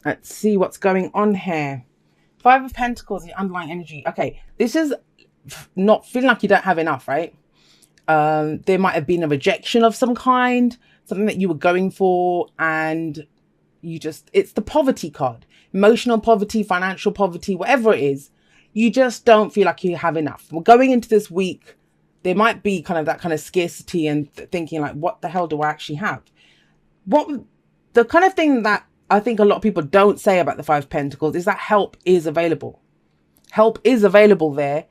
Let's see what's going on here. Five of Pentacles, the underlying energy. Okay, this is not feeling like you don't have enough, right? There might have been a rejection of some kind, something that you were going for, and it's the poverty card. Emotional poverty, financial poverty, whatever it is, you just don't feel like you have enough. Well, going into this week, there might be kind of that kind of scarcity and thinking like, what the hell do I actually have? The kind of thing that I think a lot of people don't say about the Five of Pentacles is that help is available. Help is available there,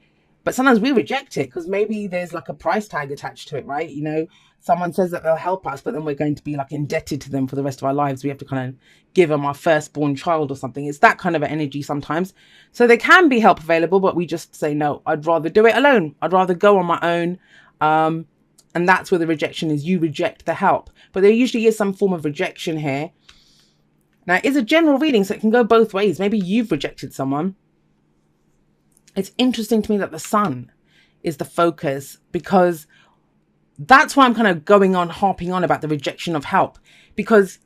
but sometimes we reject it because maybe there's like a price tag attached to it, right? You know, someone says that they'll help us, but then we're going to be like indebted to them for the rest of our lives. We have to kind of give them our firstborn child or something. It's that kind of an energy sometimes. So there can be help available, but we just say, no, I'd rather do it alone. I'd rather go on my own. And that's where the rejection is. You reject the help, but there usually is some form of rejection here. Now, it's a general reading, so it can go both ways. Maybe you've rejected someone. It's interesting to me that the sun is the focus, because that's why I'm kind of harping on about the rejection of help, because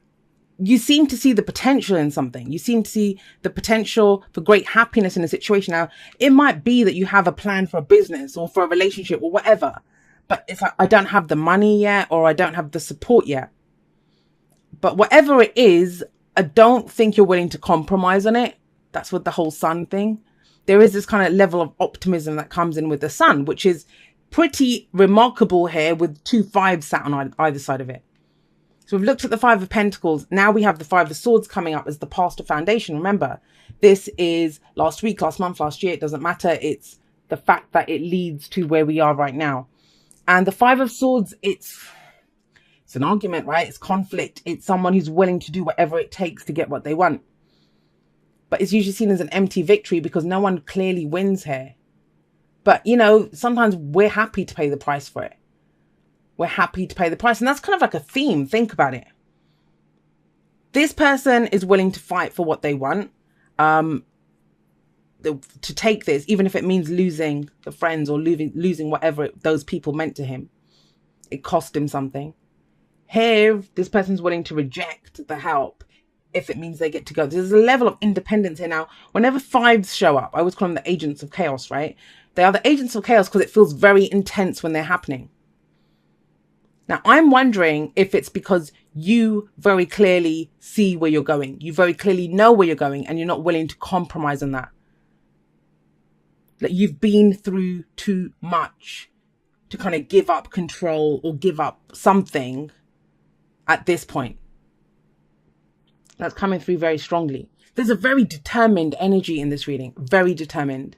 you seem to see the potential in something. You seem to see the potential for great happiness in a situation. Now, it might be that you have a plan for a business or for a relationship or whatever, but it's like, I don't have the money yet, or I don't have the support yet. But whatever it is, I don't think you're willing to compromise on it. That's with the whole sun thing. There is this kind of level of optimism that comes in with the sun, which is pretty remarkable here with 2 5s sat on either side of it. So we've looked at the Five of Pentacles. Now we have the Five of Swords coming up as the pastor foundation. Remember, this is last week, last month, last year. It doesn't matter. It's the fact that it leads to where we are right now. And the Five of Swords, it's an argument, right? It's conflict. It's someone who's willing to do whatever it takes to get what they want. But it's usually seen as an empty victory because no one clearly wins here. But, you know, sometimes we're happy to pay the price for it. We're happy to pay the price. And that's kind of like a theme. Think about it. This person is willing to fight for what they want. To take this, even if it means losing the friends or losing whatever those people meant to him. It cost him something. Here, this person's willing to reject the help if it means they get to go. There's a level of independence here now. Whenever 5s show up, I always call them the agents of chaos, right? They are the agents of chaos because it feels very intense when they're happening. Now, I'm wondering if it's because you very clearly see where you're going. You very clearly know where you're going and you're not willing to compromise on that. That you've been through too much to kind of give up control or give up something at this point. That's coming through very strongly. There's a very determined energy in this reading. Very determined.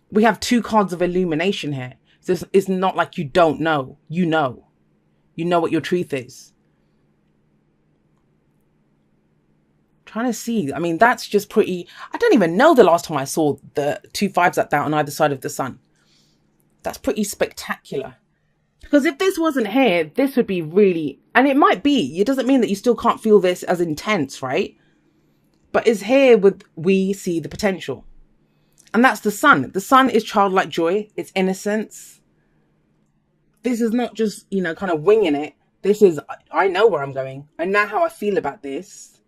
We have 2 cards of illumination here. So it's not like you don't know. You know. You know what your truth is. Trying to see. I mean, that's just pretty... I don't even know the last time I saw the 2 5s like that on either side of the sun. That's pretty spectacular. Because if this wasn't here, this would be really... And it might be. It doesn't mean that you still can't feel this as intense, right? But it's here with we see the potential. And that's the sun. The sun is childlike joy. It's innocence. This is not just, you know, kind of winging it. This is, I know where I'm going. I know how I feel about this.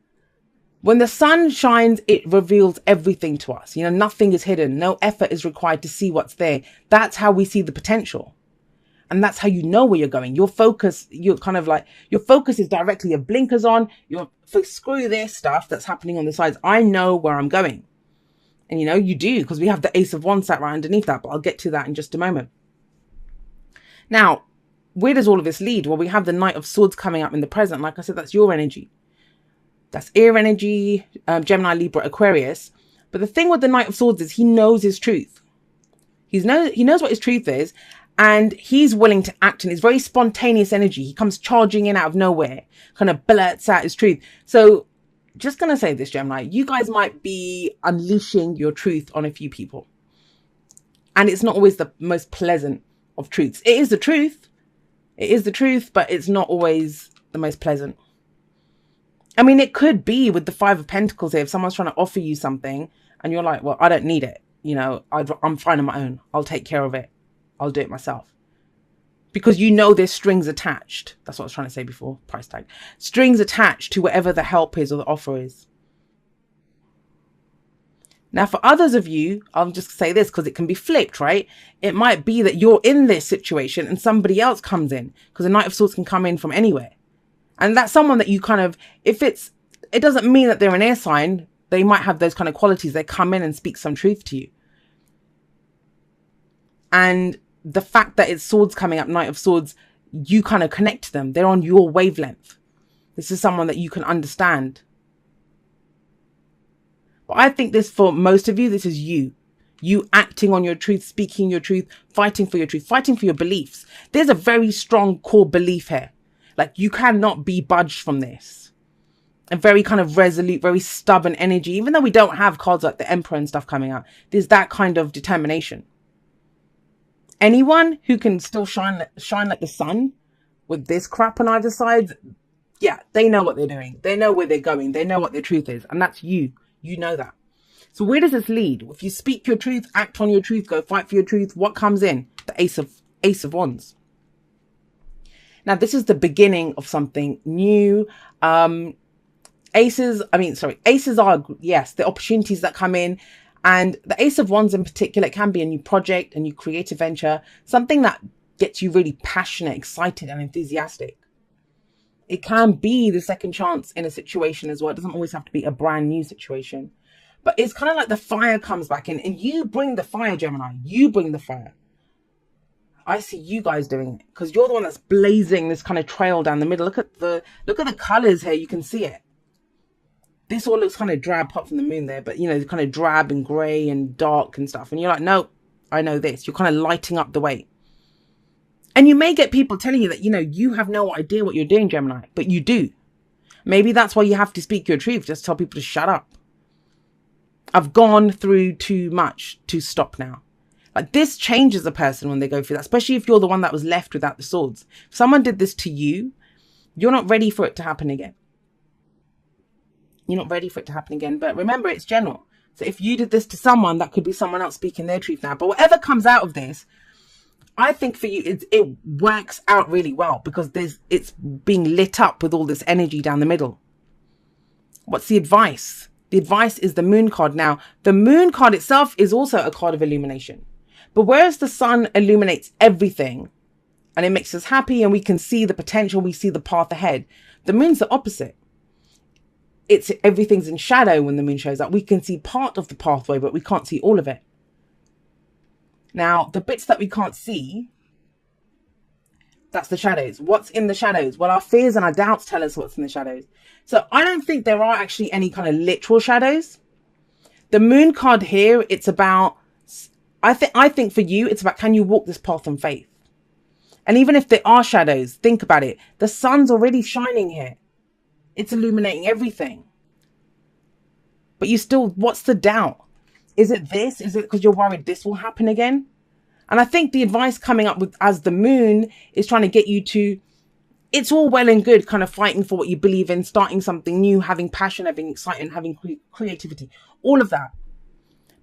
When the sun shines, it reveals everything to us. You know, nothing is hidden. No effort is required to see what's there. That's how we see the potential. And that's how you know where you're going. Your focus, you're kind of like, your focus is directly, your blinkers on, screw this stuff that's happening on the sides. I know where I'm going. And you know, you do, because we have the Ace of Wands sat right underneath that, but I'll get to that in just a moment. Now, where does all of this lead? Well, we have the Knight of Swords coming up in the present. Like I said, that's your energy. That's air energy, Gemini, Libra, Aquarius. But the thing with the Knight of Swords is he knows his truth. He knows what his truth is. And he's willing to act, and it's very spontaneous energy. He comes charging in out of nowhere, kind of blurts out his truth. So just going to say this, Gemini, you guys might be unleashing your truth on a few people. And it's not always the most pleasant of truths. It is the truth. It is the truth, but it's not always the most pleasant. I mean, it could be with the Five of Pentacles here. If someone's trying to offer you something and you're like, well, I don't need it. You know, I'm fine on my own. I'll take care of it. I'll do it myself. Because you know there's strings attached. That's what I was trying to say before. Price tag. Strings attached to whatever the help is or the offer is. Now, for others of you, I'll just say this because it can be flipped, right? It might be that you're in this situation and somebody else comes in, because the Knight of Swords can come in from anywhere. And that's someone that you kind of, it doesn't mean that they're an air sign. They might have those kind of qualities. They come in and speak some truth to you. And the fact that it's swords coming up, Knight of Swords, you kind of connect to them. They're on your wavelength. This is someone that you can understand. But I think this, for most of you, this is you. You acting on your truth, speaking your truth, fighting for your truth, fighting for your beliefs. There's a very strong core belief here. Like, you cannot be budged from this. A very kind of resolute, very stubborn energy. Even though we don't have cards like the Emperor and stuff coming out, there's that kind of determination. Anyone who can still shine like the sun with this crap on either side, yeah, they know what they're doing. They know where they're going. They know what their truth is. And that's you. You know that. So where does this lead? If you speak your truth, act on your truth, go fight for your truth, what comes in? The Ace of Wands. Now, this is the beginning of something new. Aces are, yes, the opportunities that come in. And the Ace of Wands in particular, it can be a new project, a new creative venture, something that gets you really passionate, excited, and enthusiastic. It can be the second chance in a situation as well. It doesn't always have to be a brand new situation. But it's kind of like the fire comes back in, and you bring the fire, Gemini. You bring the fire. I see you guys doing it because you're the one that's blazing this kind of trail down the middle. Look at the colors here. You can see it. This all looks kind of drab, apart from the moon there, but you know, kind of drab and grey and dark and stuff. And you're like, no, I know this. You're kind of lighting up the way. And you may get people telling you that, you know, you have no idea what you're doing, Gemini, but you do. Maybe that's why you have to speak your truth. Just tell people to shut up. I've gone through too much to stop now. Like, this changes a person when they go through that, especially if you're the one that was left without the swords. If someone did this to you, you're not ready for it to happen again. You're not ready for it to happen again. But remember, it's general. So if you did this to someone, that could be someone else speaking their truth now. But whatever comes out of this, I think for you, it works out really well because it's being lit up with all this energy down the middle. What's the advice? The advice is the Moon card. Now, the Moon card itself is also a card of illumination. But whereas the sun illuminates everything and it makes us happy and we can see the potential, we see the path ahead, the Moon's the opposite. Everything's in shadow when the Moon shows up. We can see part of the pathway, but we can't see all of it. Now, the bits that we can't see, that's the shadows. What's in the shadows? Well, our fears and our doubts tell us what's in the shadows. So I don't think there are actually any kind of literal shadows. The Moon card here, it's about, I think for you, it's about, can you walk this path in faith? And even if there are shadows, think about it. The sun's already shining here. It's illuminating everything. But you still, what's the doubt? Is it this? Is it because you're worried this will happen again? And I think the advice coming up with as the Moon is trying to get you to, it's all well and good kind of fighting for what you believe in, starting something new, having passion, having excitement, having creativity, all of that.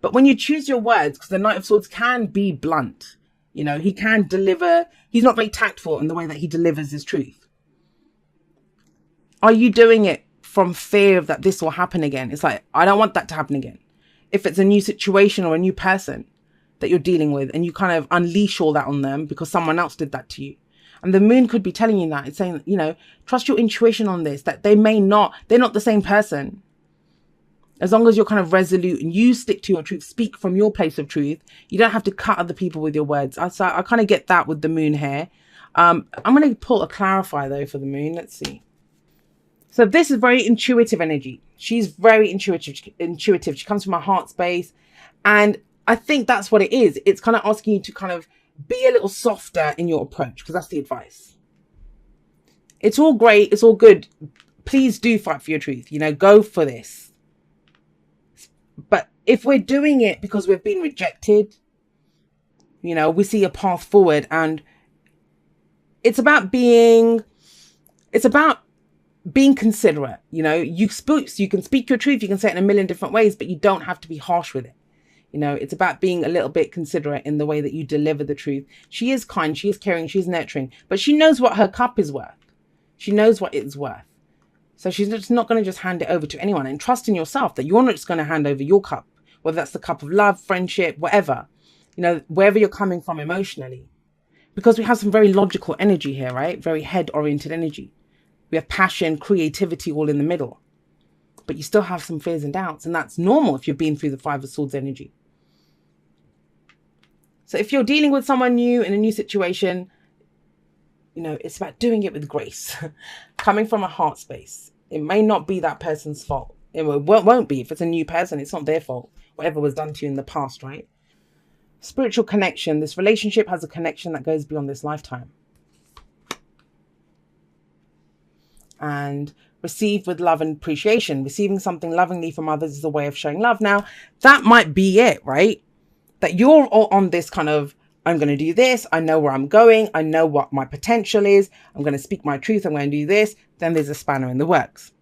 But when you choose your words, because the Knight of Swords can be blunt, you know, he can deliver, he's not very tactful in the way that he delivers his truth. Are you doing it from fear of that this will happen again? It's like, I don't want that to happen again. If it's a new situation or a new person that you're dealing with and you kind of unleash all that on them because someone else did that to you. And the Moon could be telling you that. It's saying, you know, trust your intuition on this, that they're not the same person. As long as you're kind of resolute and you stick to your truth, speak from your place of truth, you don't have to cut other people with your words. I kind of get that with the Moon here. I'm going to pull a clarifier though for the Moon. Let's see. So this is very intuitive energy. She's very intuitive. She comes from her heart space. And I think that's what it is. It's kind of asking you to kind of be a little softer in your approach, because that's the advice. It's all great. It's all good. Please do fight for your truth. You know, go for this. But if we're doing it because we've been rejected, you know, we see a path forward, and it's about being considerate. You know, you can speak your truth, you can say it in a million different ways, but you don't have to be harsh with it. You know, it's about being a little bit considerate in the way that you deliver the truth. She is kind, she is caring, she's nurturing, but she knows what her cup is worth. She knows what it's worth. So she's just not going to just hand it over to anyone, and trust in yourself that you're not just going to hand over your cup whether that's the cup of love, friendship, whatever, you know, wherever you're coming from emotionally. Because we have some very logical energy here, right? Very head-oriented energy. We have passion, creativity all in the middle. But you still have some fears and doubts. And that's normal if you've been through the Five of Swords energy. So if you're dealing with someone new in a new situation, you know, it's about doing it with grace. Coming from a heart space. It may not be that person's fault. It won't be. If it's a new person, it's not their fault. Whatever was done to you in the past, right? Spiritual connection. This relationship has a connection that goes beyond this lifetime. And receive with love and appreciation. Receiving something lovingly from others is a way of showing love. Now, that might be it, right? That you're all on this kind of, I'm going to do this. I know where I'm going. I know what my potential is. I'm going to speak my truth. I'm going to do this. Then there's a spanner in the works.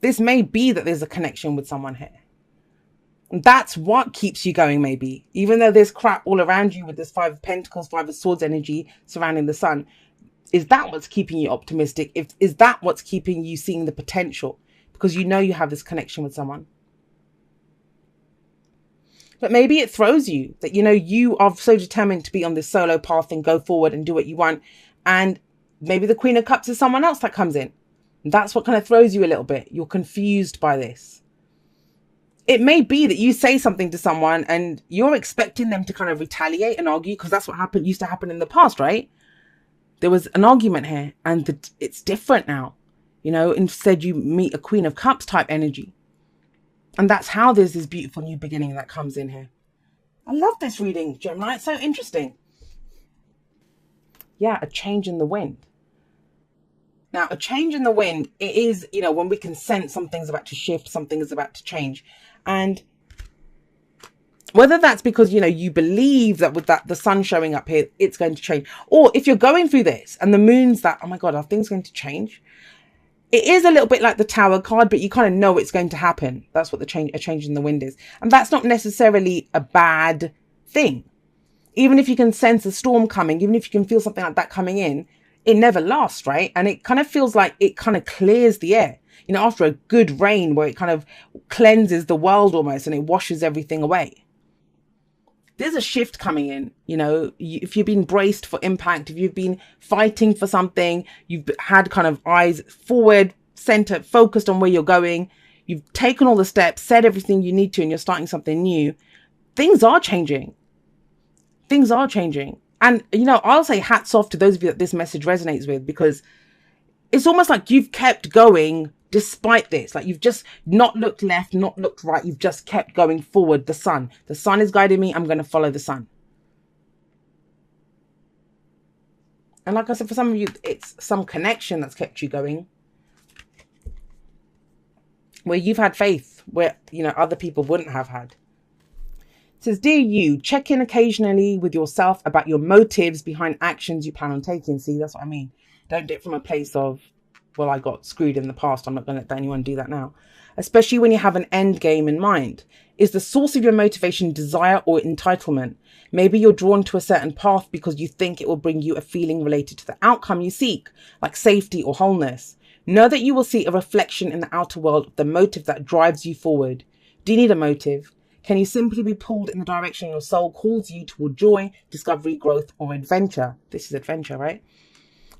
This may be that there's a connection with someone here. And that's what keeps you going, maybe. Even though there's crap all around you with this Five of Pentacles, Five of Swords energy surrounding the sun. Is that what's keeping you optimistic? Is that what's keeping you seeing the potential? Because you know you have this connection with someone. But maybe it throws you that, you know, you are so determined to be on this solo path and go forward and do what you want. And maybe the Queen of Cups is someone else that comes in. And that's what kind of throws you a little bit. You're confused by this. It may be that you say something to someone and you're expecting them to kind of retaliate and argue, because that's what used to happen in the past, right? There was an argument here and it's different now. You know, instead you meet a Queen of Cups type energy. And that's how there's this beautiful new beginning that comes in here. I love this reading, Gemini. It's so interesting. Yeah, a change in the wind. Now, a change in the wind, it is, you know, when we can sense something's about to shift, something is about to change. And whether that's because, you know, you believe that with that the sun showing up here, it's going to change. Or if you're going through this and the moon's that, oh my God, are things going to change? It is a little bit like the Tower card, but you kind of know it's going to happen. That's what a change in the wind is. And that's not necessarily a bad thing. Even if you can sense a storm coming, even if you can feel something like that coming in, it never lasts, right? And it kind of feels like it kind of clears the air. You know, after a good rain where it kind of cleanses the world almost and it washes everything away. There's a shift coming in, you know, if you've been braced for impact, if you've been fighting for something, you've had kind of eyes forward, centered, focused on where you're going. You've taken all the steps, said everything you need to, and you're starting something new. Things are changing. Things are changing. And, you know, I'll say hats off to those of you that this message resonates with, because it's almost like you've kept going despite this. Like you've just not looked left, not looked right. You've just kept going forward. The sun is guiding me. I'm going to follow the sun. And like I said, for some of you, it's some connection that's kept you going. Where you've had faith, where, you know, other people wouldn't have had. It says, dear you, check in occasionally with yourself about your motives behind actions you plan on taking. See, that's what I mean. Don't do it from a place of, well, I got screwed in the past. I'm not going to let anyone do that now. Especially when you have an end game in mind. Is the source of your motivation desire or entitlement? Maybe you're drawn to a certain path because you think it will bring you a feeling related to the outcome you seek, like safety or wholeness. Know that you will see a reflection in the outer world of the motive that drives you forward. Do you need a motive? Can you simply be pulled in the direction your soul calls you toward joy, discovery, growth, or adventure? This is adventure, right?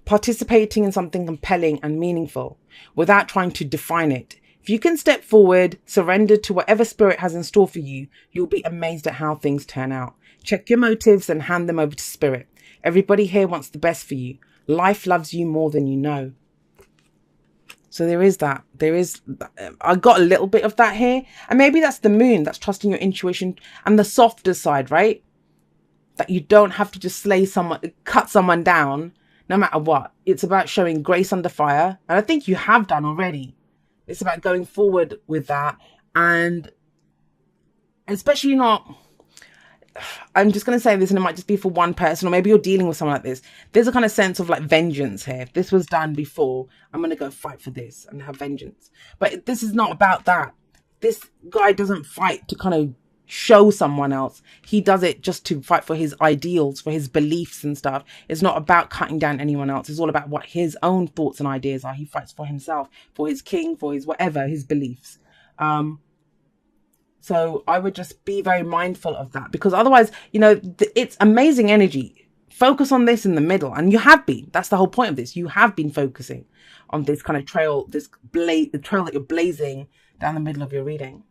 Participating in something compelling and meaningful without trying to define it. If you can step forward, surrender to whatever spirit has in store for you, you'll be amazed at how things turn out. Check your motives and hand them over to spirit. Everybody here wants the best for you. Life loves you more than you know. So there is that. I got a little bit of that here. And maybe that's the moon. That's trusting your intuition and the softer side, right? That you don't have to just cut someone down. No matter what, it's about showing grace under fire. And I think you have done already. It's about going forward with that. And especially not, I'm just going to say this and it might just be for one person, or maybe you're dealing with someone like this. There's a kind of sense of like vengeance here. If this was done before, I'm going to go fight for this and have vengeance. But this is not about that. This guy doesn't fight to kind of show someone else. He does it just to fight for his ideals, for his beliefs and stuff. It's not about cutting down anyone else. It's all about what his own thoughts and ideas are. He fights for himself, for his king, for his whatever, his beliefs. So I would just be very mindful of that, because otherwise, you know, it's amazing energy. Focus on this in the middle, and you have been. That's the whole point of this. You have been focusing on this kind of trail, the trail that you're blazing down the middle of your reading.